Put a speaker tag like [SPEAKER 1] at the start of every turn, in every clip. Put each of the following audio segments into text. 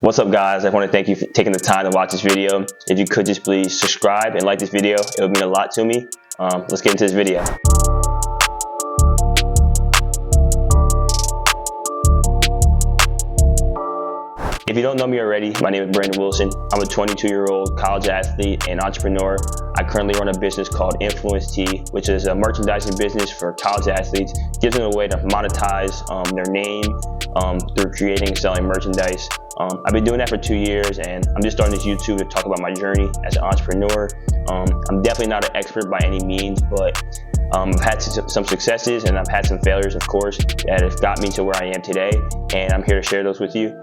[SPEAKER 1] What's up, guys? I want to thank you for taking the time to watch this video. If you could just please subscribe and like this video, it would mean a lot to me. Let's get into this video. If you don't know me already, my name is Brandon Wilson. I'm a 22-year-old college athlete and entrepreneur. I currently run a business called Influence T, which is a merchandising business for college athletes. Gives them a way to monetize their name through creating and selling merchandise. I've been doing that for 2 years, and I'm just starting this YouTube to talk about my journey as an entrepreneur. I'm definitely not an expert by any means, but I've had some successes and I've had some failures, of course, that have got me to where I am today, and I'm here to share those with you.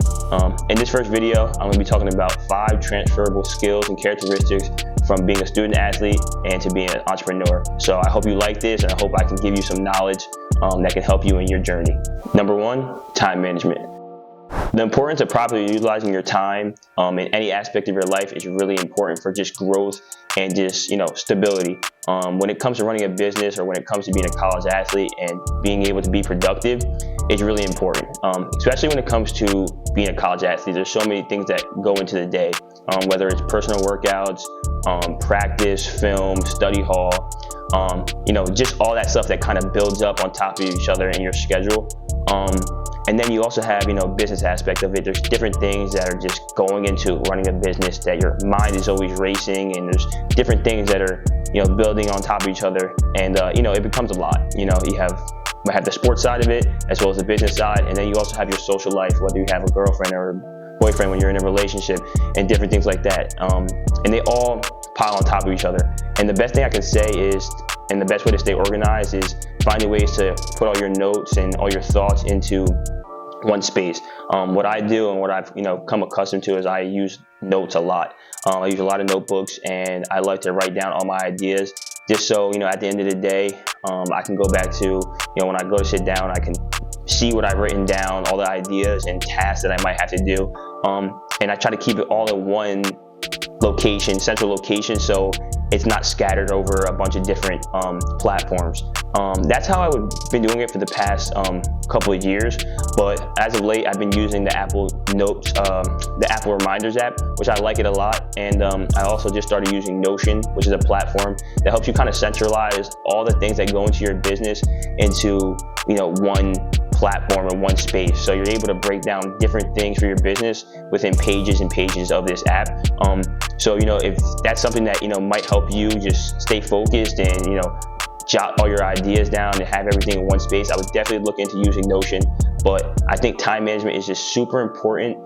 [SPEAKER 1] In this first video, I'm going to be talking about 5 transferable skills and characteristics from being a student athlete and to being an entrepreneur. So I hope you like this, and I hope I can give you some knowledge that can help you in your journey. Number 1, time management. The importance of properly utilizing your time in any aspect of your life is really important for just growth and just, stability. When it comes to running a business or when it comes to being a college athlete and being able to be productive, it's really important. Especially when it comes to being a college athlete, there's so many things that go into the day, whether it's personal workouts, practice, film, study hall, just all that stuff that kind of builds up on top of each other in your schedule. And then you also have, business aspect of it. There's different things that are just going into running a business that your mind is always racing, and there's different things that are, building on top of each other. And, it becomes a lot. You have the sports side of it as well as the business side. And then you also have your social life, whether you have a girlfriend or a boyfriend when you're in a relationship and different things like that. And they all pile on top of each other. And the best thing I can say is, and the best way to stay organized is finding ways to put all your notes and all your thoughts into one space. What I do and what I've come accustomed to is I use notes a lot. I use a lot of notebooks, and I like to write down all my ideas just so at the end of the day I can go back to when I go to sit down, I can see what I've written down, all the ideas and tasks that I might have to do, and I try to keep it all in one location, central location, so it's not scattered over a bunch of different platforms. That's how I've been doing it for the past couple of years, but as of late I've been using the Apple Notes, the Apple Reminders app, which I like it a lot. And I also just started using Notion, which is a platform that helps you kind of centralize all the things that go into your business into one platform or one space, so you're able to break down different things for your business within pages and pages of this app. So if that's something that might help you just stay focused and jot all your ideas down and have everything in one space, I would definitely look into using Notion. But I think time management is just super important,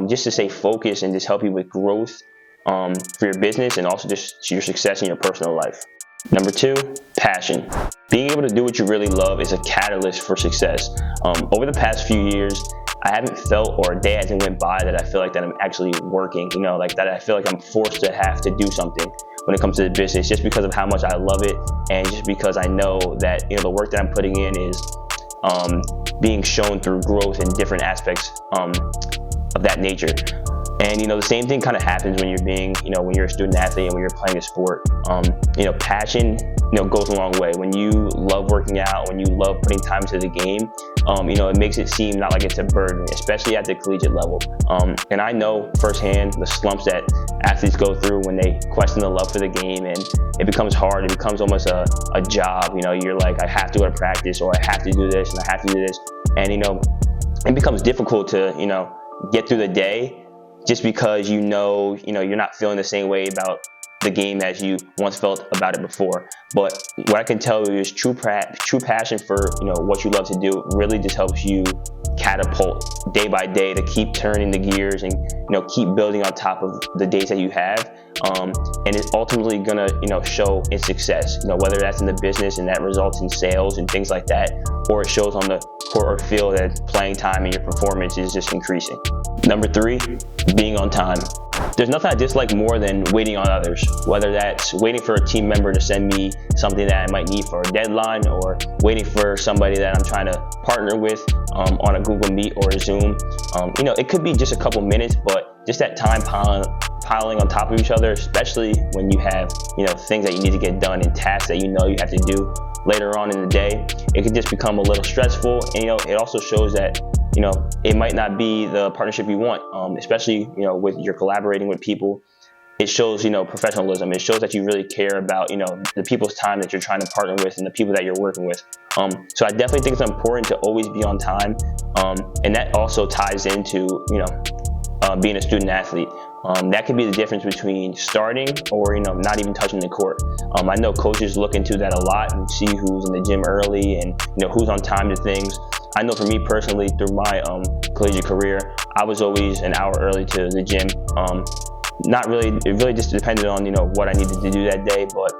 [SPEAKER 1] just to stay focused and just help you with growth for your business and also just your success in your personal life. Number 2, passion. Being able to do what you really love is a catalyst for success. Over the past few years, I haven't felt, or a day hasn't went by that I feel like that I'm actually working, like that I feel like I'm forced to have to do something when it comes to the business, just because of how much I love it, and just because I know that the work that I'm putting in is being shown through growth in different aspects of that nature. And the same thing kind of happens when you're being, when you're a student athlete and when you're playing a sport. Passion, goes a long way. When you love working out, when you love putting time into the game, it makes it seem not like it's a burden, especially at the collegiate level. And I know firsthand the slumps that athletes go through when they question the love for the game, and it becomes hard. It becomes almost a job. You're like, I have to go to practice, or I have to do this, and I have to do this. And, it becomes difficult to, get through the day, just because you're not feeling the same way about the game as you once felt about it before. But what I can tell you is true passion for what you love to do really just helps you catapult day by day to keep turning the gears and keep building on top of the days that you have, and it's ultimately gonna show in success, whether that's in the business and that results in sales and things like that, or it shows on the court or field that playing time and your performance is just increasing. Number 3, being on time. There's nothing I dislike more than waiting on others, whether that's waiting for a team member to send me something that I might need for a deadline, or waiting for somebody that I'm trying to partner with on a Google Meet or a Zoom. It could be just a couple minutes, but just that time piling on top of each other, especially when you have things that you need to get done and tasks that you have to do later on in the day, it could just become a little stressful. And it also shows that it might not be the partnership you want, especially, with you're collaborating with people. It shows, professionalism. It shows that you really care about, the people's time that you're trying to partner with and the people that you're working with. So I definitely think it's important to always be on time. And that also ties into, being a student athlete. That could be the difference between starting or, not even touching the court. I know coaches look into that a lot and see who's in the gym early and, who's on time to things. I know for me personally, through my collegiate career, I was always an hour early to the gym. Not really, it really just depended on, what I needed to do that day, but,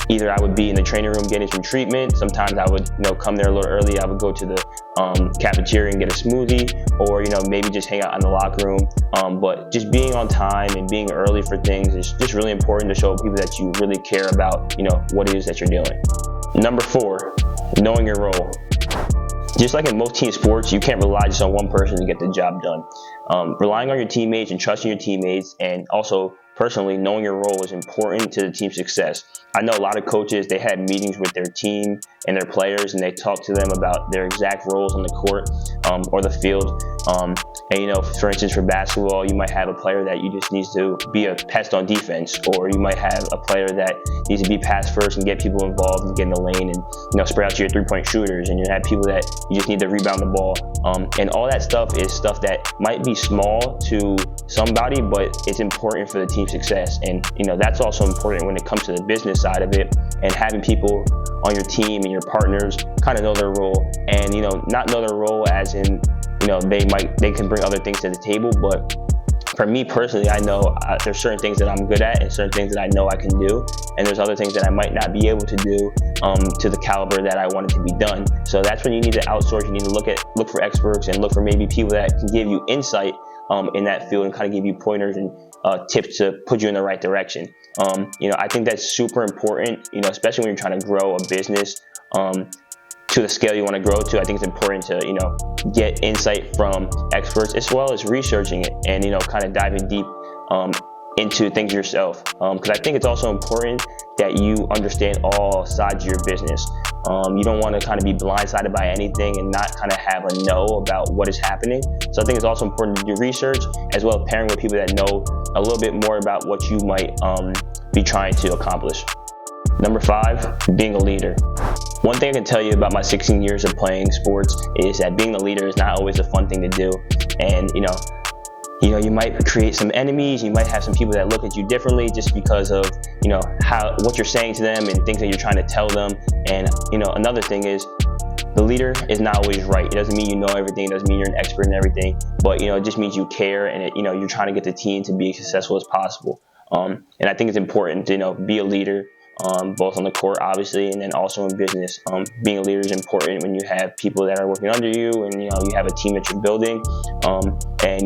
[SPEAKER 1] either I would be in the training room getting some treatment. Sometimes I would, come there a little early. I would go to the cafeteria and get a smoothie, or, maybe just hang out in the locker room. But just being on time and being early for things is just really important to show people that you really care about, what it is that you're doing. Number 4, knowing your role. Just like in most team sports, you can't rely just on one person to get the job done. Relying on your teammates and trusting your teammates, and also personally knowing your role is important to the team's success. I know a lot of coaches, they had meetings with their team and their players, and they talk to them about their exact roles on the court or the field. And for instance, for basketball, you might have a player that you just needs to be a pest on defense, or you might have a player that needs to be pass first and get people involved and get in the lane and spread out to your 3-point shooters, and you have people that you just need to rebound the ball. And all that stuff is stuff that might be small to somebody, but it's important for the team's success. And that's also important when it comes to the business side of it, and having people on your team and your partners kind of know their role, and not know their role as in they can bring other things to the table. But for me personally, I know there's certain things that I'm good at and certain things that I know I can do, and there's other things that I might not be able to do to the caliber that I want it to be done. So that's when you need to outsource. You need to look for experts and look for maybe people that can give you insight in that field and kind of give you pointers and tips to put you in the right direction. I think that's super important, especially when you're trying to grow a business to the scale you want to grow to. I think it's important to, get insight from experts, as well as researching it and, kind of diving deep into things yourself. Because I think it's also important that you understand all sides of your business. You don't want to kind of be blindsided by anything and not kind of have a know about what is happening. So I think it's also important to do research, as well as pairing with people that know a little bit more about what you might be trying to accomplish. Number 5, being a leader. One thing I can tell you about my 16 years of playing sports is that being a leader is not always a fun thing to do. And, you might create some enemies. You might have some people that look at you differently just because of, what you're saying to them and things that you're trying to tell them. And, another thing is, the leader is not always right. It doesn't mean you know everything. It doesn't mean you're an expert in everything. But, it just means you care, and, you're trying to get the team to be as successful as possible. And I think it's important to, be a leader. Both on the court, obviously, and then also in business. Being a leader is important when you have people that are working under you, and you have a team that you're building. And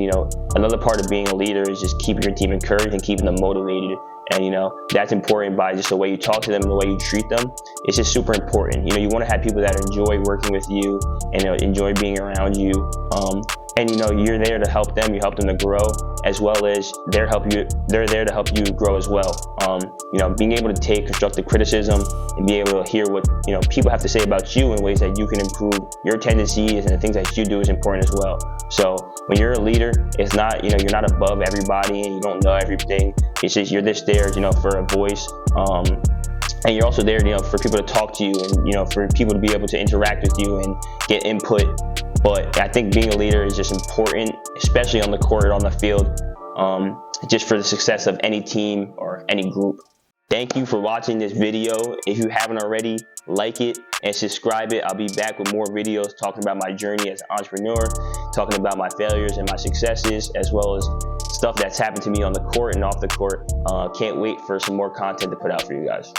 [SPEAKER 1] another part of being a leader is just keeping your team encouraged and keeping them motivated. And that's important by just the way you talk to them and the way you treat them. It's just super important. You want to have people that enjoy working with you and enjoy being around you. And you're there to help them. You help them to grow, as well as they're there to help you grow as well. Being able to take constructive criticism and be able to hear what people have to say about you in ways that you can improve your tendencies and the things that you do is important as well. So when you're a leader, it's not you're not above everybody and you don't know everything. It's just you're just there for a voice. And you're also there, for people to talk to you and, for people to be able to interact with you and get input. But I think being a leader is just important, especially on the court or on the field, just for the success of any team or any group. Thank you for watching this video. If you haven't already, like it and subscribe it. I'll be back with more videos talking about my journey as an entrepreneur, talking about my failures and my successes, as well as stuff that's happened to me on the court and off the court. Can't wait for some more content to put out for you guys.